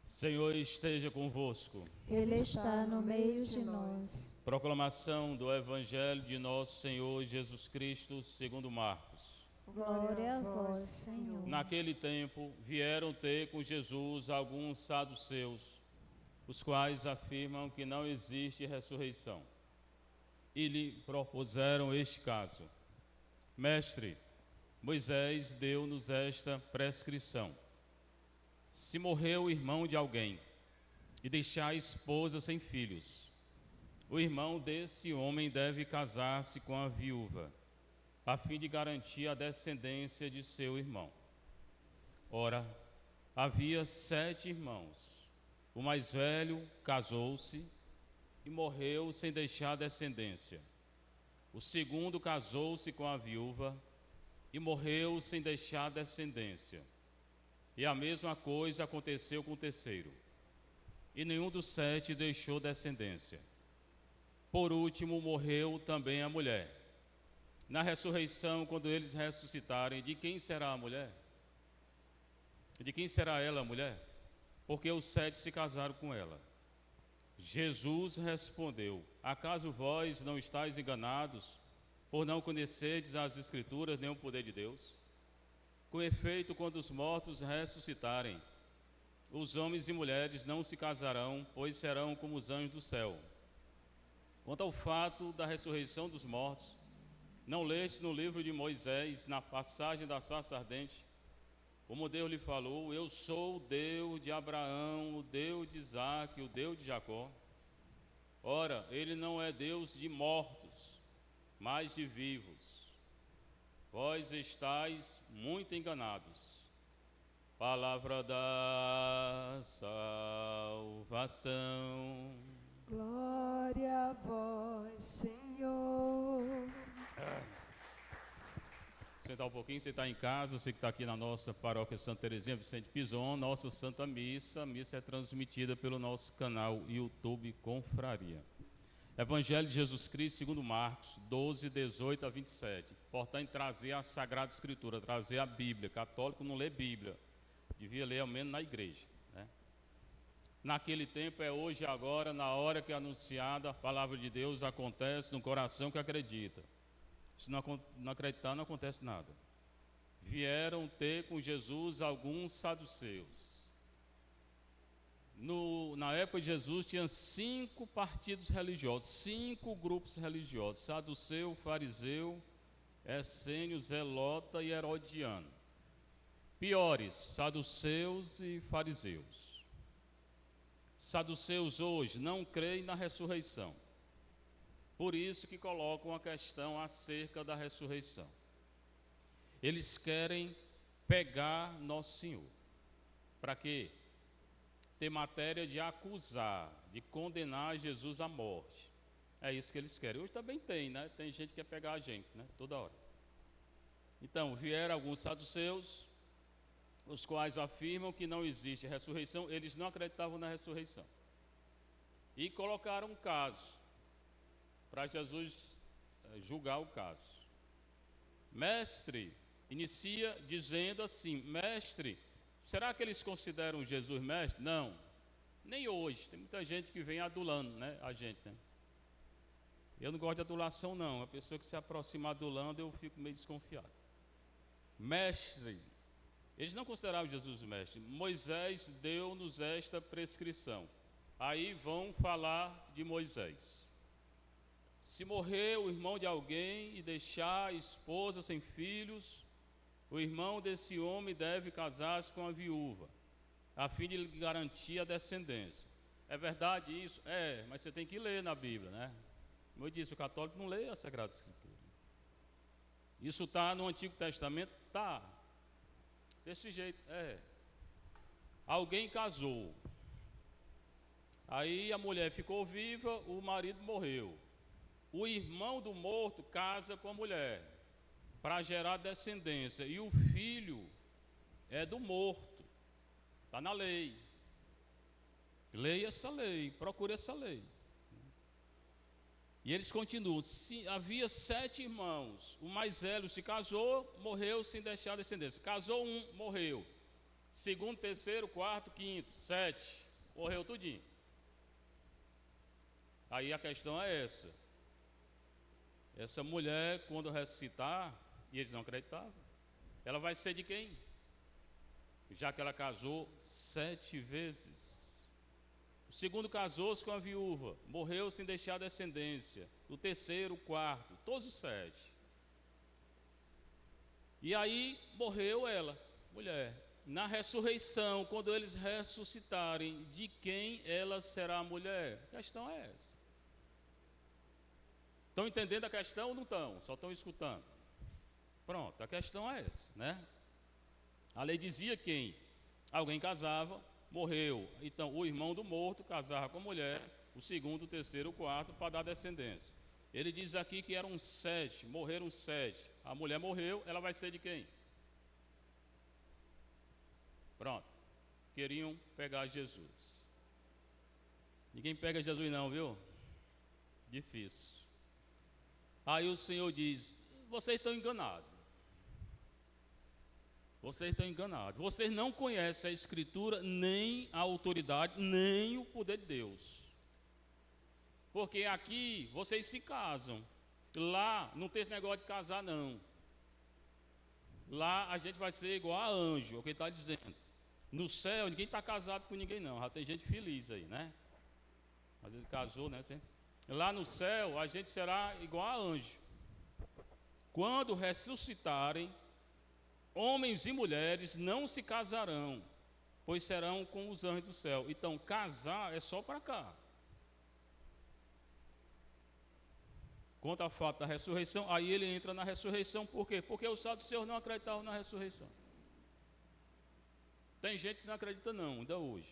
Senhor esteja convosco. Ele está no meio de nós. Proclamação do Evangelho de nosso Senhor Jesus Cristo, segundo Marcos. Glória a vós, Senhor. Naquele tempo, vieram ter com Jesus alguns saduceus, os quais afirmam que não existe ressurreição. E lhe propuseram este caso: Mestre, Moisés deu-nos esta prescrição: se morreu o irmão de alguém e deixar a esposa sem filhos, o irmão desse homem deve casar-se com a viúva, a fim de garantir a descendência de seu irmão. Ora, havia 7 irmãos. O mais velho casou-se e morreu sem deixar descendência. O segundo casou-se com a viúva e morreu sem deixar descendência. E a mesma coisa aconteceu com o terceiro. E nenhum dos 7 deixou descendência. Por último, morreu também a mulher. Na ressurreição, quando eles ressuscitarem, de quem será a mulher? De quem será ela a mulher? Porque os 7 se casaram com ela. Jesus respondeu: acaso vós não estáis enganados, por não conhecerdes as Escrituras nem o poder de Deus? Com efeito, quando os mortos ressuscitarem, os homens e mulheres não se casarão, pois serão como os anjos do céu. Quanto ao fato da ressurreição dos mortos, não leste no livro de Moisés, na passagem da sarça ardente, como Deus lhe falou: eu sou o Deus de Abraão, o Deus de Isaque, o Deus de Jacó. Ora, ele não é Deus de mortos, mas de vivos. Vós estáis muito enganados. Palavra da salvação. Glória a vós, Senhor. Sentar um pouquinho, você está em casa, você que está aqui na nossa paróquia Santa Teresinha Vicente Pison, nossa Santa Missa. A missa é transmitida pelo nosso canal YouTube Confraria. Evangelho de Jesus Cristo segundo Marcos 12, 18 a 27. Importante trazer a Sagrada Escritura, trazer a Bíblia. Católico não lê Bíblia, devia ler ao menos na igreja, né? Naquele tempo, é hoje e agora, na hora que é anunciada a palavra de Deus, acontece no coração que acredita. Se não acreditar, não acontece nada. Vieram ter com Jesus alguns saduceus. Na época de Jesus, tinha 5 partidos religiosos, 5 grupos religiosos: saduceu, fariseu, essênio, zelota e herodiano. Piores, saduceus e fariseus. Saduceus hoje não creem na ressurreição. Por isso que colocam a questão acerca da ressurreição. Eles querem pegar Nosso Senhor. Para quê? Ter matéria de acusar, de condenar Jesus à morte. É isso que eles querem. Hoje também tem, né? Tem gente que quer pegar a gente, né? Toda hora. Então, vieram alguns saduceus, os quais afirmam que não existe ressurreição. Eles não acreditavam na ressurreição. E colocaram um caso para Jesus julgar o caso. Mestre, inicia dizendo assim: mestre, será que eles consideram Jesus mestre? Não, nem hoje. Tem muita gente que vem adulando, né, a gente, né? Eu não gosto de adulação, não. A pessoa que se aproxima adulando, eu fico meio desconfiado. Mestre, eles não consideravam Jesus mestre. Moisés deu-nos esta prescrição. Aí vão falar de Moisés. Se morrer o irmão de alguém e deixar a esposa sem filhos, o irmão desse homem deve casar-se com a viúva, a fim de lhe garantir a descendência. É verdade isso? É, mas você tem que ler na Bíblia, né? Como eu disse, o católico não lê a Sagrada Escritura. Isso está no Antigo Testamento? Está. Desse jeito, é. Alguém casou. Aí a mulher ficou viva, o marido morreu. O irmão do morto casa com a mulher para gerar descendência. E o filho é do morto. Está na lei. Leia essa lei, procure essa lei. E eles continuam: havia 7 irmãos. O mais velho se casou, morreu sem deixar descendência. Casou um, morreu. segundo, terceiro, quarto, quinto, 7, morreu tudinho. Aí a questão é essa. Essa mulher, quando ressuscitar, e eles não acreditavam, ela vai ser de quem? Já que ela casou 7 vezes. O segundo casou-se com a viúva, morreu sem deixar descendência. O terceiro, o quarto, todos os 7. E aí morreu ela, mulher. Na ressurreição, quando eles ressuscitarem, de quem ela será mulher? A questão é essa. Estão entendendo a questão ou não estão? Só estão escutando. Pronto, a questão é essa, né? A lei dizia quem? Alguém casava, morreu. Então, o irmão do morto casava com a mulher, o segundo, o terceiro, o quarto, para dar descendência. Ele diz aqui que eram 7, morreram 7. A mulher morreu, ela vai ser de quem? Pronto. Queriam pegar Jesus. Ninguém pega Jesus não, viu? Difícil. Aí o Senhor diz, vocês estão enganados. Vocês estão enganados. Vocês não conhecem a Escritura, nem a autoridade, nem o poder de Deus. Porque aqui vocês se casam. Lá não tem esse negócio de casar, não. Lá a gente vai ser igual a anjo, é o que ele está dizendo. No céu ninguém está casado com ninguém, não. Já tem gente feliz aí, né? Às vezes casou, né? Lá no céu a gente será igual a anjo. Quando ressuscitarem, homens e mulheres não se casarão, pois serão com os anjos do céu. Então, casar é só para cá. Quanto ao fato da ressurreição, aí ele entra na ressurreição. Por quê? Porque os saduceus não acreditavam na ressurreição. Tem gente que não acredita não, ainda hoje.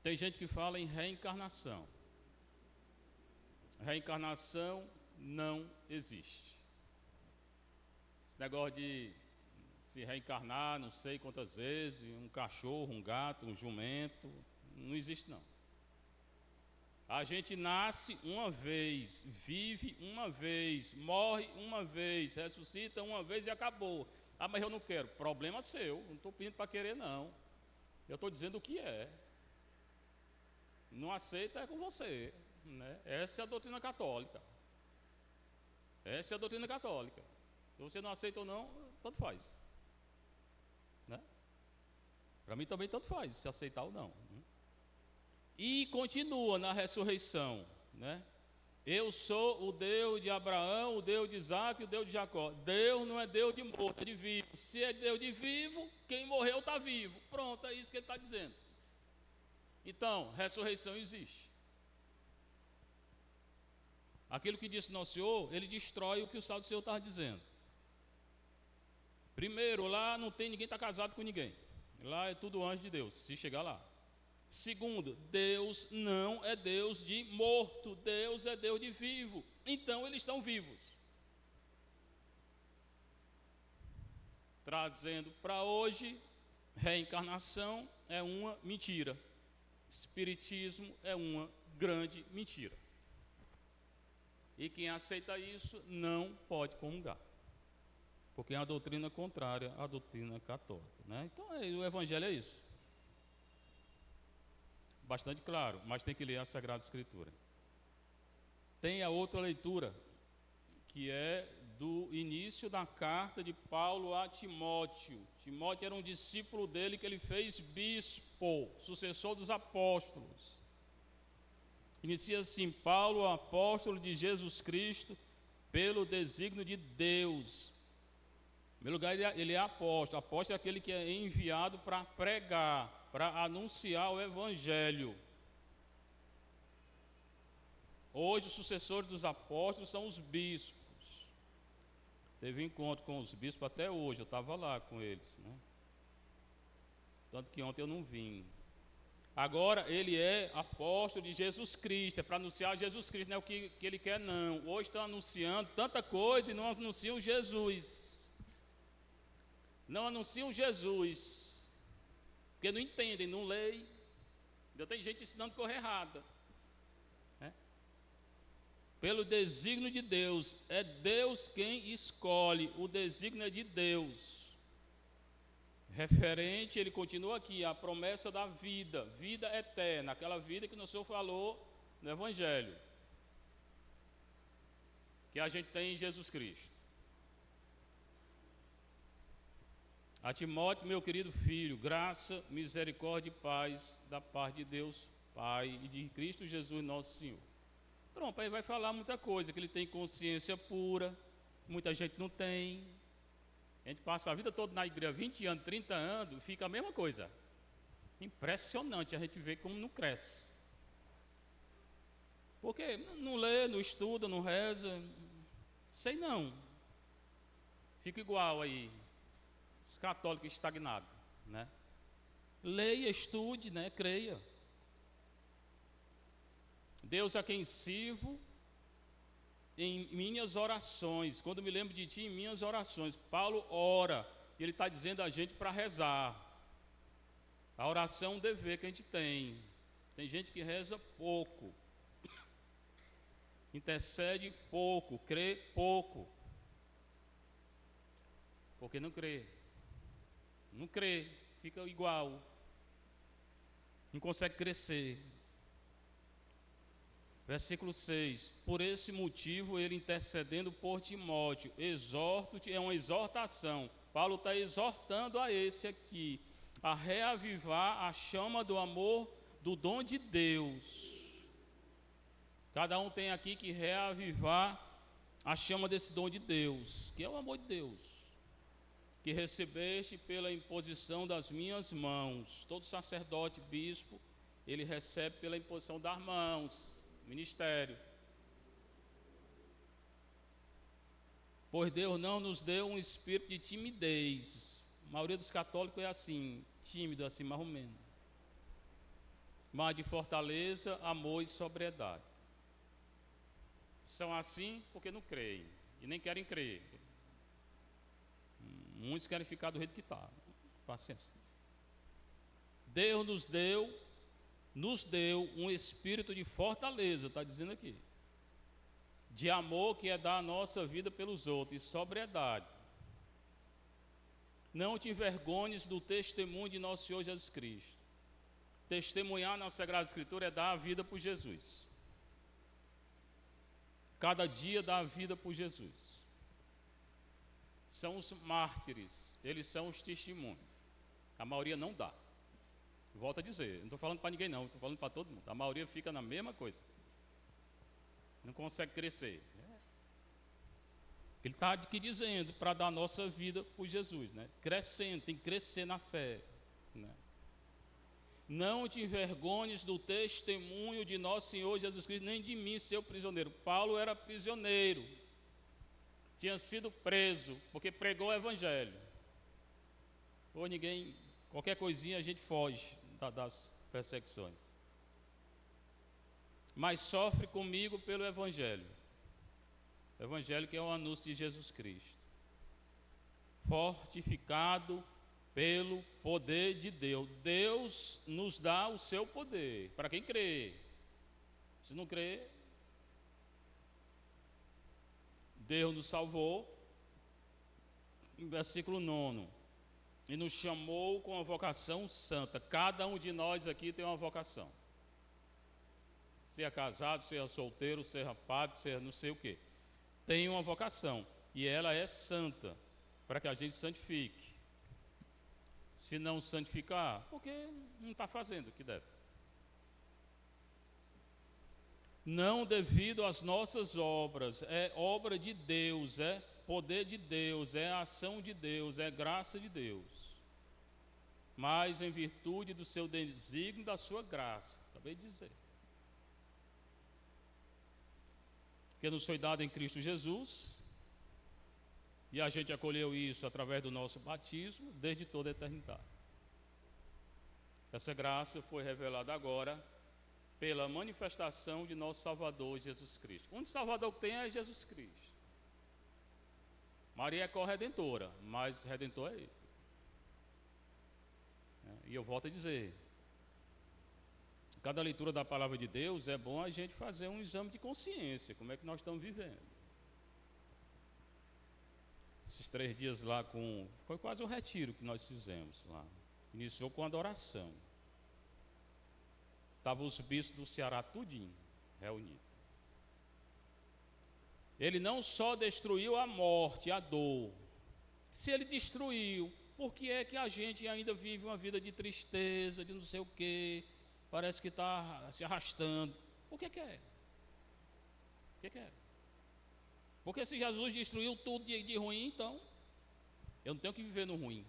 Tem gente que fala em reencarnação. Reencarnação não existe. Esse negócio de se reencarnar não sei quantas vezes, um cachorro, um gato, um jumento, não existe não. A gente nasce uma vez, vive uma vez, morre uma vez, ressuscita uma vez e acabou. Ah, mas eu não quero. Problema seu, não estou pedindo para querer não. Eu estou dizendo o que é. Não aceita é com você, né? Essa é a doutrina católica. Essa é a doutrina católica. Se você não aceita ou não, tanto faz, né? Para mim também tanto faz, se aceitar ou não. E continua na ressurreição, né? Eu sou o Deus de Abraão, o Deus de Isaac e o Deus de Jacó. Deus não é Deus de morto, é de vivo. Se é Deus de vivo, quem morreu está vivo. Pronto, é isso que ele está dizendo. Então, ressurreição existe. Aquilo que disse nosso Senhor, ele destrói o que o Senhor estava dizendo. Primeiro, lá não tem ninguém está casado com ninguém. Lá é tudo anjo de Deus, se chegar lá. Segundo, Deus não é Deus de morto, Deus é Deus de vivo. Então eles estão vivos. Trazendo para hoje, reencarnação é uma mentira. Espiritismo é uma grande mentira. E quem aceita isso não pode comungar. Porque é uma doutrina contrária à doutrina católica, né? Então o evangelho é isso. Bastante claro, mas tem que ler a Sagrada Escritura. Tem a outra leitura, que é do início da carta de Paulo a Timóteo. Timóteo era um discípulo dele que ele fez bispo, sucessor dos apóstolos. Inicia assim: Paulo, apóstolo de Jesus Cristo, pelo desígnio de Deus. Em primeiro lugar, ele é apóstolo. Apóstolo é aquele que é enviado para pregar, para anunciar o evangelho. Hoje, os sucessores dos apóstolos são os bispos. Teve encontro com os bispos até hoje, eu estava lá com eles, né? Tanto que ontem eu não vim. Agora, ele é apóstolo de Jesus Cristo, é para anunciar Jesus Cristo, não é o que ele quer, não. Hoje estão anunciando tanta coisa e não anunciam Jesus. Não anunciam Jesus, porque não entendem, não leem. Ainda tem gente ensinando coisa errada, né? Pelo desígnio de Deus, é Deus quem escolhe, o desígnio é de Deus. referente, ele continua aqui, a promessa da vida, vida eterna, aquela vida que o Senhor falou no Evangelho, que a gente tem em Jesus Cristo. A Timóteo, meu querido filho, graça, misericórdia e paz da parte de Deus Pai e de Cristo Jesus nosso Senhor. Pronto, aí vai falar muita coisa, que ele tem consciência pura, muita gente não tem. A gente passa a vida toda na igreja, 20 anos, 30 anos, fica a mesma coisa. Impressionante a gente vê como não cresce. Porque não lê, não estuda, não reza, sei não. Fica igual aí, os católicos estagnados, né? Leia, estude, né? Creia. Deus a quem sirvo em minhas orações. Quando me lembro de ti, em minhas orações. Paulo ora, e ele está dizendo a gente para rezar. A oração é um dever que a gente tem. Tem gente que reza pouco, intercede pouco, crê pouco, porque não crê. Não crê, fica igual, não consegue crescer. Versículo 6, por esse motivo ele intercedendo por Timóteo, exorto-te, é uma exortação, Paulo está exortando a esse aqui, a reavivar a chama do amor, do dom de Deus. Cada um tem aqui que reavivar a chama desse dom de Deus, que é o amor de Deus, que recebeste pela imposição das minhas mãos. Todo sacerdote, bispo, ele recebe pela imposição das mãos, ministério. Pois Deus não nos deu um espírito de timidez. A maioria dos católicos é assim, tímido, assim, mais ou menos. Mas de fortaleza, amor e sobriedade. São assim porque não creem e nem querem crer. Muitos querem ficar do jeito que está. Paciência. Deus nos deu um espírito de fortaleza, está dizendo aqui. De amor, que é dar a nossa vida pelos outros, e sobriedade. Não te envergonhes do testemunho de nosso Senhor Jesus Cristo. Testemunhar na Sagrada Escritura é dar a vida por Jesus. Cada dia dá a vida por Jesus. São os mártires, eles são os testemunhos. A maioria não dá. Volto a dizer, não estou falando para ninguém não, estou falando para todo mundo. A maioria fica na mesma coisa. Não consegue crescer. Ele está aqui dizendo para dar a nossa vida por Jesus, né? Crescendo, tem que crescer na fé, né? Não te envergonhes do testemunho de nosso Senhor Jesus Cristo, nem de mim, seu prisioneiro. Paulo era prisioneiro, tinha sido preso, porque pregou o Evangelho. Ou ninguém, qualquer coisinha a gente foge das perseguições. Mas sofre comigo pelo Evangelho. O Evangelho que é o anúncio de Jesus Cristo. Fortificado pelo poder de Deus. Deus nos dá o seu poder, para quem crê. Se não crê, Deus nos salvou, em versículo 9, e nos chamou com a vocação santa. Cada um de nós aqui tem uma vocação. Seja casado, seja solteiro, seja padre, seja não sei o quê. Tem uma vocação, e ela é santa, para que a gente santifique. Se não santificar, porque não está fazendo o que deve. Não devido às nossas obras, é obra de Deus, é poder de Deus, é ação de Deus, é graça de Deus. Mas em virtude do seu desígnio, da sua graça, acabei de dizer. Que nos foi dado em Cristo Jesus, e a gente acolheu isso através do nosso batismo, desde toda a eternidade. Essa graça foi revelada agora pela manifestação de nosso Salvador Jesus Cristo. O único Salvador que tem é Jesus Cristo. Maria é corredentora, mas redentor é Ele. E eu volto a dizer, cada leitura da palavra de Deus é bom a gente fazer um exame de consciência, como é que nós estamos vivendo. esses 3 dias lá foi quase um retiro que nós fizemos lá. Iniciou com adoração. Estavam os bispos do Ceará tudinho reunidos. Ele não só destruiu a morte, a dor. Se ele destruiu, por que é que a gente ainda vive uma vida de tristeza, de não sei o quê, parece que está se arrastando? Por que é? Por que é? Porque se Jesus destruiu tudo de ruim, então eu não tenho que viver no ruim.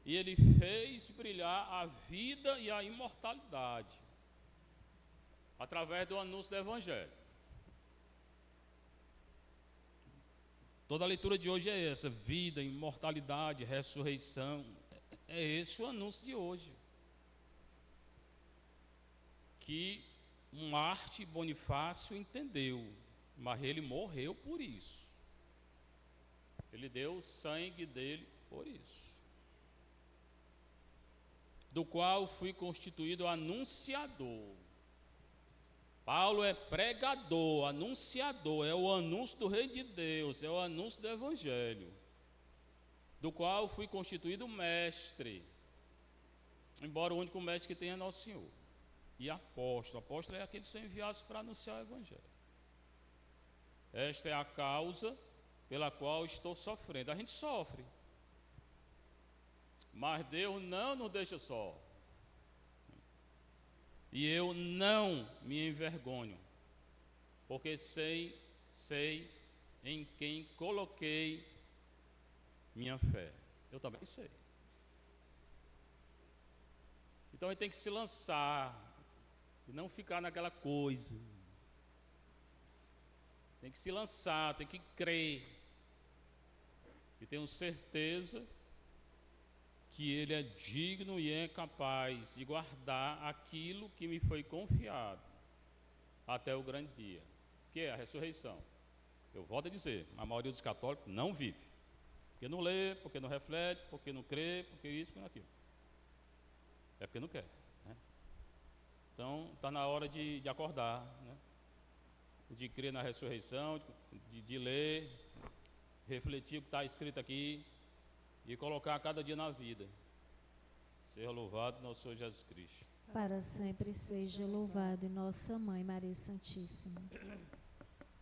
E ele fez brilhar a vida e a imortalidade através do anúncio do Evangelho. Toda a leitura de hoje é essa: vida, imortalidade, ressurreição. É esse o anúncio de hoje. Que um Marte Bonifácio entendeu, mas ele morreu por isso. Ele deu o sangue dele por isso. Do qual fui constituído anunciador. Paulo é pregador, anunciador, é o anúncio do Reino de Deus, é o anúncio do Evangelho, do qual fui constituído mestre, embora o único mestre que tenha é Nosso Senhor, e apóstolo. Apóstolo é aquele que são enviados para anunciar o Evangelho. Esta é a causa pela qual estou sofrendo. A gente sofre, mas Deus não nos deixa só. E eu não me envergonho, porque sei em quem coloquei minha fé. Eu também sei. Então a gente tem que se lançar e não ficar naquela coisa. Tem que se lançar, tem que crer. E tenho certeza que Ele é digno e é capaz de guardar aquilo que me foi confiado até o grande dia, que é a ressurreição. Eu volto a dizer, a maioria dos católicos não vive, porque não lê, porque não reflete, porque não crê, porque isso, porque aquilo. É porque não quer, né? Então, está na hora de acordar, né? De crer na ressurreição, de ler, refletir o que está escrito aqui, e colocar cada dia na vida. Seja louvado nosso Senhor Jesus Cristo. Para sempre seja louvado nossa Mãe Maria Santíssima.